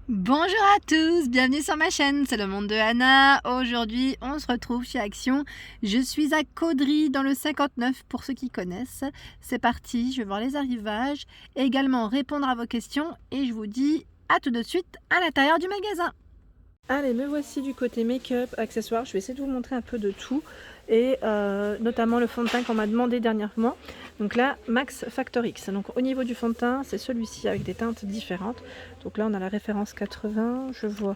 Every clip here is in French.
Bonjour à tous, bienvenue sur ma chaîne, c'est le monde de Anna. Aujourd'hui, on se retrouve chez Action. Je suis à Caudry dans le 59 pour ceux qui connaissent. C'est parti, je vais voir les arrivages et également répondre à vos questions et je vous dis à tout de suite à l'intérieur du magasin. Allez, me voici du côté make-up, accessoires. Je vais essayer de vous montrer un peu de tout et notamment le fond de teint qu'on m'a demandé dernièrement. Donc là, Max Factor X. Donc au niveau du fond de teint, c'est celui-ci avec des teintes différentes. Donc là, on a la référence 80, je vois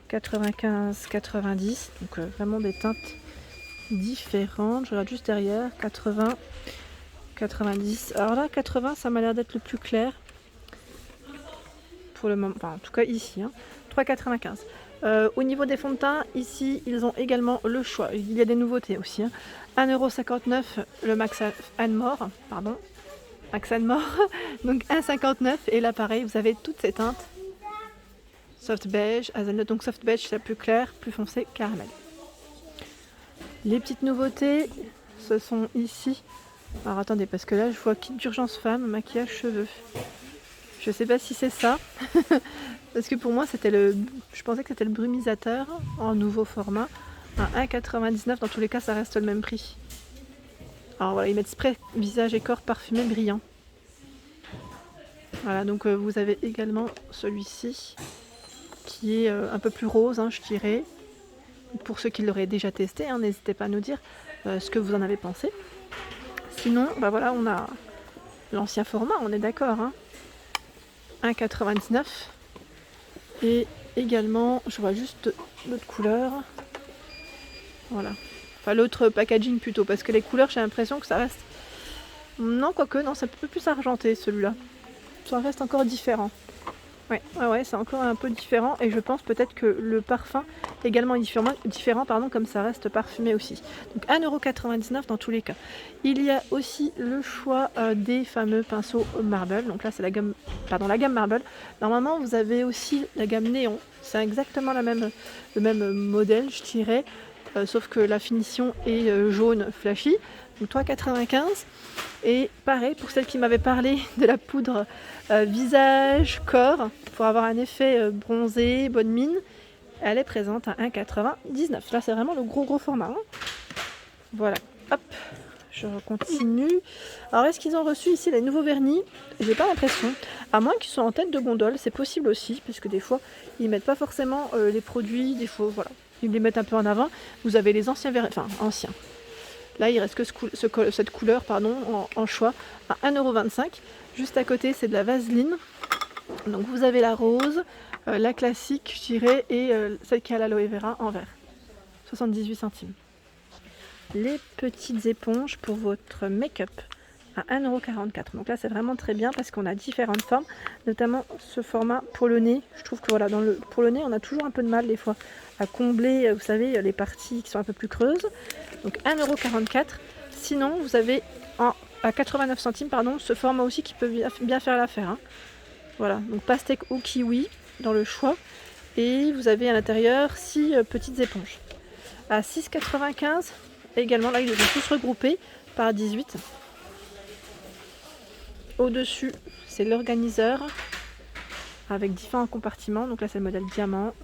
95, 90. Donc vraiment des teintes différentes. Je regarde juste derrière, 80, 90. Alors là, 80, ça m'a l'air d'être le plus clair pour le moment. Enfin, en tout cas ici, hein. 3,95. Au niveau des fonds de teint, ici, ils ont également le choix. Il y a des nouveautés aussi. 1,59 € le Max Anmore, pardon. Max Anmore. Donc 1,59 €. Et là, pareil, vous avez toutes ces teintes. Soft beige, hazelnut. Donc soft beige, c'est la plus claire, plus foncée, caramel. Les petites nouveautés, ce sont ici. Alors attendez, parce que là, je vois kit d'urgence femme, maquillage, cheveux. Je sais pas si c'est ça. Parce que pour moi, je pensais que c'était le brumisateur en nouveau format. Un 1,99 €, dans tous les cas, ça reste le même prix. Alors voilà, ils mettent spray visage et corps parfumé brillant. Voilà, donc vous avez également celui-ci qui est un peu plus rose, hein, je dirais. Pour ceux qui l'auraient déjà testé, hein, n'hésitez pas à nous dire ce que vous en avez pensé. Sinon, bah voilà, on a l'ancien format, on est d'accord, hein. 1,99 €. Et également, je vois juste l'autre couleur. Voilà. Enfin, l'autre packaging plutôt, parce que les couleurs, j'ai l'impression que ça reste... Non, quoique, non, c'est un peu plus argenté celui-là. Ça reste encore différent. Ouais, c'est encore un peu différent. Et je pense peut-être que le parfum également est différent, comme ça reste parfumé aussi. Donc 1,99 € dans tous les cas. Il y a aussi le choix des fameux pinceaux Marble. Donc là, c'est la gamme Marble. Normalement, vous avez aussi la gamme Néon. C'est exactement le même modèle, je dirais. Sauf que la finition est jaune flashy. Donc 3,95 €. Et pareil, pour celle qui m'avait parlé de la poudre visage, corps, pour avoir un effet bronzé, bonne mine, elle est présente à 1,99 €. Là, c'est vraiment le gros format, hein. Voilà, hop, je continue. Alors, est-ce qu'ils ont reçu ici les nouveaux vernis? J'ai pas l'impression. À moins qu'ils soient en tête de gondole, c'est possible aussi, puisque des fois, ils mettent pas forcément les produits, des fois, voilà. Ils les mettent un peu en avant. Vous avez les anciens vernis, enfin, anciens. Là, il reste que cette couleur en choix à 1,25 €. Juste à côté, c'est de la vaseline. Donc vous avez la rose, la classique, je dirais, et celle qui a l'aloe vera en vert. 78 centimes. Les petites éponges pour votre make-up à 1,44 €. Donc là, c'est vraiment très bien parce qu'on a différentes formes, notamment ce format pour le nez. Je trouve que voilà, pour le nez, on a toujours un peu de mal des fois à combler, vous savez, les parties qui sont un peu plus creuses. Donc 1,44 €. Sinon, vous avez à 89 centimes, ce format aussi qui peut bien faire l'affaire, hein. Voilà, donc pastèque ou kiwi dans le choix. Et vous avez à l'intérieur 6 petites éponges. À 6,95 €. Également, là, ils les ont tous regroupés par 18. Au-dessus, c'est l'organiseur avec différents compartiments. Donc là, c'est le modèle diamant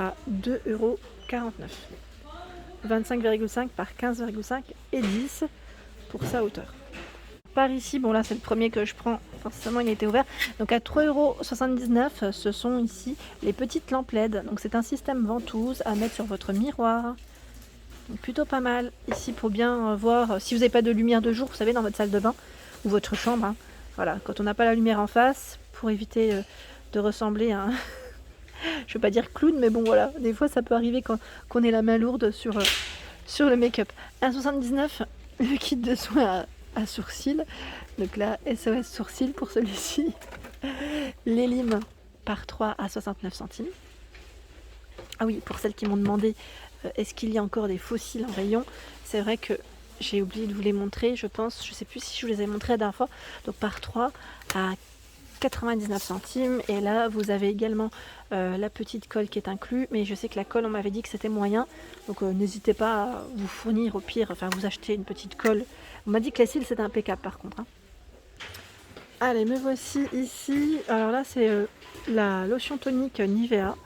à 2,49 €. 25,5 par 15,5 et 10 pour sa hauteur. Par ici, bon là c'est le premier que je prends, forcément il a été ouvert. Donc à 3,79 €, ce sont ici les petites lampes LED. Donc c'est un système ventouse à mettre sur votre miroir. Donc plutôt pas mal ici pour bien voir si vous n'avez pas de lumière de jour, vous savez, dans votre salle de bain ou votre chambre, hein. Voilà, quand on n'a pas la lumière en face, pour éviter de ressembler à un... je veux pas dire clown, mais bon voilà, des fois ça peut arriver qu'on ait la main lourde sur le make-up. 1,79 € le kit de soins à sourcils. Donc là, SOS sourcils pour celui-ci. Les limes par 3 à 69 centimes. Ah oui, pour celles qui m'ont demandé est-ce qu'il y a encore des fossiles en rayon, c'est vrai que j'ai oublié de vous les montrer, je pense. Je sais plus si je vous les ai montrés la dernière fois. Donc par 3 à 99 centimes. Et là, vous avez également la petite colle qui est inclue. Mais je sais que la colle, on m'avait dit que c'était moyen. Donc n'hésitez pas à vous fournir au pire, enfin vous acheter une petite colle. On m'a dit que la cils c'était impeccable par contre, hein. Allez, me voici ici. Alors là, c'est la lotion tonique Nivea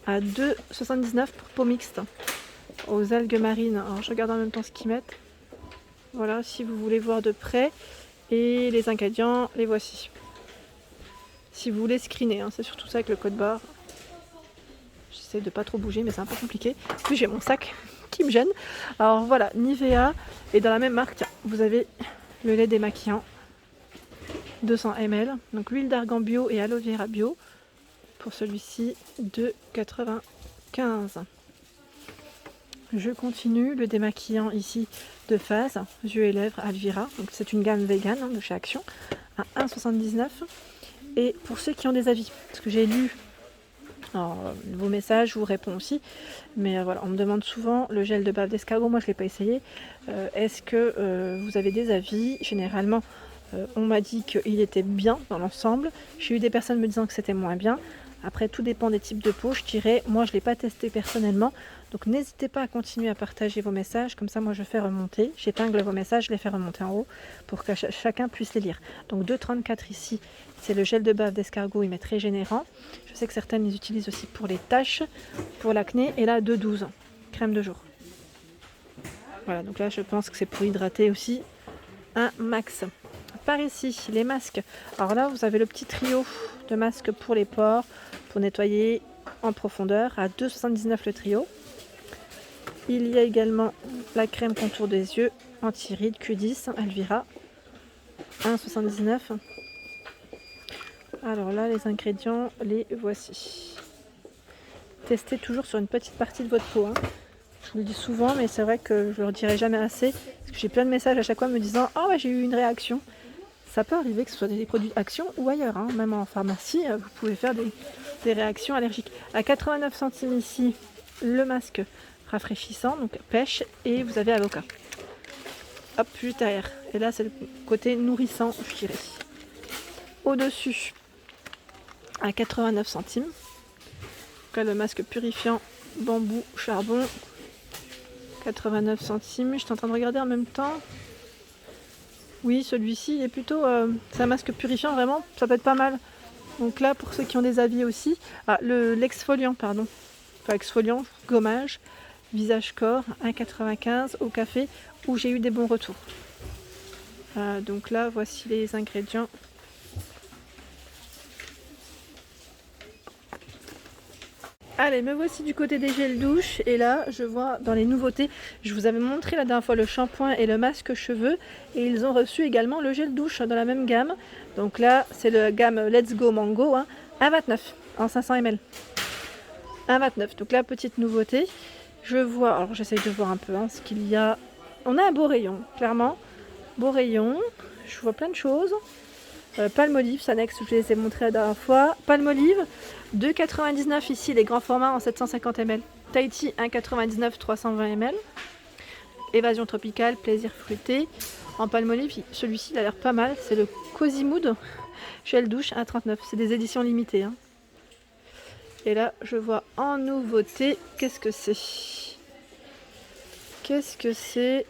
à 2,79 pour peau mixte aux algues marines. Alors je regarde en même temps ce qu'ils mettent. Voilà, si vous voulez voir de près. Et les ingrédients, les voici. Si vous voulez screener, hein, c'est surtout ça avec le code barre. J'essaie de pas trop bouger, mais c'est un peu compliqué. Puis j'ai mon sac qui me gêne. Alors voilà, Nivea. Et dans la même marque, tiens, vous avez le lait démaquillant. 200 ml. Donc l'huile d'argan bio et aloe vera bio. Pour celui-ci, 2,95. Je continue le démaquillant ici de phase, yeux et lèvres Alvira. Donc c'est une gamme vegan hein, de chez Action à 1,79. Et pour ceux qui ont des avis, parce que j'ai lu vos messages, je vous réponds aussi. Mais voilà, on me demande souvent le gel de bave d'escargot. Moi je ne l'ai pas essayé. Est-ce que vous avez des avis? Généralement, on m'a dit qu'il était bien dans l'ensemble. J'ai eu des personnes me disant que c'était moins bien. Après, tout dépend des types de peau, je dirais. Moi, je ne l'ai pas testé personnellement. Donc, n'hésitez pas à continuer à partager vos messages. Comme ça, moi, je fais remonter. J'épingle vos messages, je les fais remonter en haut pour que chacun puisse les lire. Donc, 2,34 ici, c'est le gel de bave d'escargot. Il est très régénérant. Je sais que certaines les utilisent aussi pour les taches, pour l'acné. Et là, 2,12, crème de jour. Voilà, donc là, je pense que c'est pour hydrater aussi un max. Par ici, les masques. Alors là, vous avez le petit trio de masques pour les pores, pour nettoyer en profondeur, à 2,79 le trio. Il y a également la crème contour des yeux, anti-rides Q10, Alvira, 1,79. Alors là, les ingrédients, les voici. Testez toujours sur une petite partie de votre peau. Hein. Je vous le dis souvent, mais c'est vrai que je ne le dirai jamais assez. Parce que j'ai plein de messages à chaque fois me disant « Ah ouais, j'ai eu une réaction ». Ça peut arriver que ce soit des produits Action ou ailleurs, hein. Même en pharmacie, vous pouvez faire des réactions allergiques. À 89 centimes ici, le masque rafraîchissant, donc pêche, et vous avez avocat. Hop, juste derrière. Et là, c'est le côté nourrissant, je dirais. Au-dessus, à 89 centimes. Donc là, le masque purifiant bambou charbon, 89 centimes. Je suis en train de regarder en même temps. Oui, celui-ci il est plutôt... c'est un masque purifiant, vraiment, ça peut être pas mal. Donc là, pour ceux qui ont des avis aussi... Ah, l'exfoliant, pardon. Enfin, exfoliant, gommage, visage corps, 1,95 au café, où j'ai eu des bons retours. Donc là, voici les ingrédients. Allez, me voici du côté des gels douche et là je vois dans les nouveautés, je vous avais montré la dernière fois le shampoing et le masque cheveux et ils ont reçu également le gel douche dans la même gamme. Donc là c'est la gamme Let's Go Mango, hein, 1,29 en 500 ml. 1,29, donc la petite nouveauté. Je vois, alors j'essaye de voir un peu hein, ce qu'il y a. On a un beau rayon, clairement. Beau rayon, je vois plein de choses. Palmolive, Sanex, je les ai montré la dernière fois. Palmolive, 2,99 ici, les grands formats en 750 ml. Tahiti, 1,99, 320 ml. Évasion tropicale, plaisir fruité. En Palmolive, celui-ci il a l'air pas mal. C'est le Cozy Mood gel douche, 1,39. C'est des éditions limitées. Hein. Et là, je vois en nouveauté, qu'est-ce que c'est? Qu'est-ce que c'est?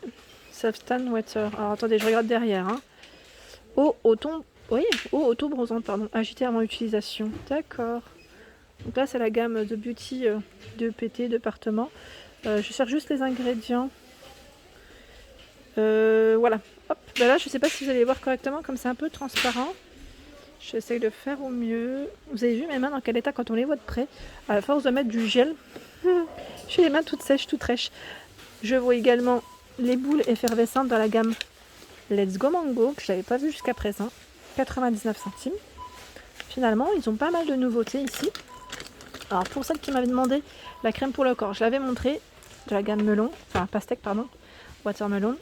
Softan Water. Alors attendez, je regarde derrière. Hein. Eau auto-bronzante, pardon, agitée avant utilisation. D'accord. Donc là, c'est la gamme de Beauty de PT, département. Je cherche juste les ingrédients. Voilà. Hop. Ben là, je ne sais pas si vous allez voir correctement, comme c'est un peu transparent. J'essaye de faire au mieux. Vous avez vu mes mains dans quel état quand on les voit de près. À la force de mettre du gel, j'ai les mains toutes sèches, toutes rêches. Je vois également les boules effervescentes dans la gamme Let's Go Mango, que je n'avais pas vu jusqu'à présent. 99 centimes. Finalement, ils ont pas mal de nouveautés ici. Alors pour celle qui m'avait demandé la crème pour le corps, je l'avais montré de la gamme melon, enfin pastèque pardon, watermelon.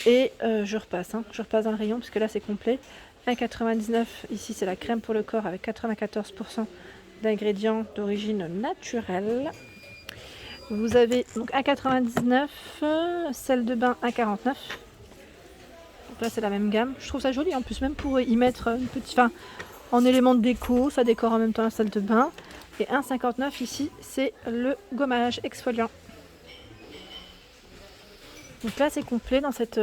Et je repasse dans le rayon parce que là c'est complet. 1,99 ici c'est la crème pour le corps avec 94% d'ingrédients d'origine naturelle. Vous avez donc 1,99, celle de bain 1,49. Donc là c'est la même gamme. Je trouve ça joli en plus, même pour y mettre une petite, enfin en élément de déco, ça décore en même temps la salle de bain. Et 1,59 ici c'est le gommage exfoliant. Donc là c'est complet dans cette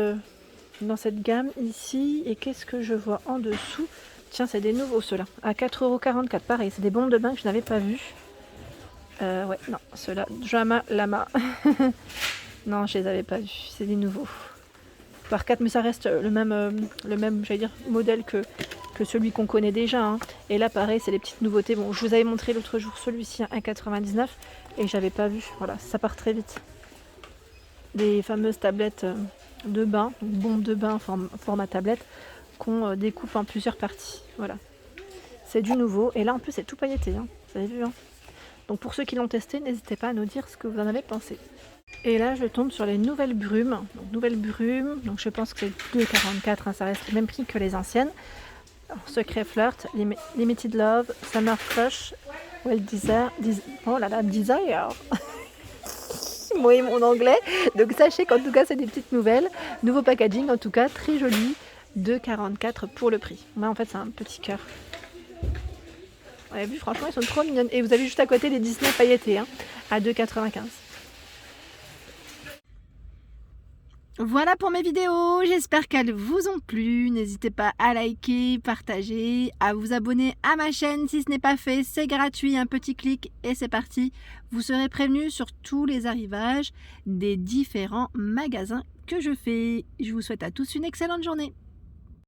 gamme ici. Et qu'est-ce que je vois en dessous? Tiens, c'est des nouveaux ceux-là. À 4,44 €. Pareil, c'est des bombes de bain que je n'avais pas vues. Ouais, non, ceux-là. Jama Lama. Non, je les avais pas vus. C'est des nouveaux. Par 4, mais ça reste le même j'allais dire, modèle que celui qu'on connaît déjà. Hein. Et là, pareil, c'est les petites nouveautés. Bon, je vous avais montré l'autre jour celui-ci à 1,99 € et j'avais pas vu. Voilà, ça part très vite. Des fameuses tablettes de bain, bombes de bain format tablette, qu'on découpe en plusieurs parties. Voilà. C'est du nouveau. Et là, en plus, c'est tout pailleté. Hein. Vous avez vu, hein. Donc, pour ceux qui l'ont testé, n'hésitez pas à nous dire ce que vous en avez pensé. Et là, je tombe sur les nouvelles brumes. Donc, nouvelles brumes. Donc, je pense que c'est 2,44 €. Hein, ça reste le même prix que les anciennes. Alors, Secret Flirt, Limited Love, Summer Crush, Well Desire. Oh là là, Desire. Oui, mon anglais. Donc, sachez qu'en tout cas, c'est des petites nouvelles. Nouveau packaging, en tout cas, très joli. 2,44 € pour le prix. Moi, en fait, c'est un petit cœur. Vous avez vu, franchement, ils sont trop mignonnes. Et vous avez juste à côté les Disney pailletés, hein, à 2,95 €. Voilà pour mes vidéos, j'espère qu'elles vous ont plu. N'hésitez pas à liker, partager, à vous abonner à ma chaîne si ce n'est pas fait. C'est gratuit, un petit clic et c'est parti. Vous serez prévenus sur tous les arrivages des différents magasins que je fais. Je vous souhaite à tous une excellente journée.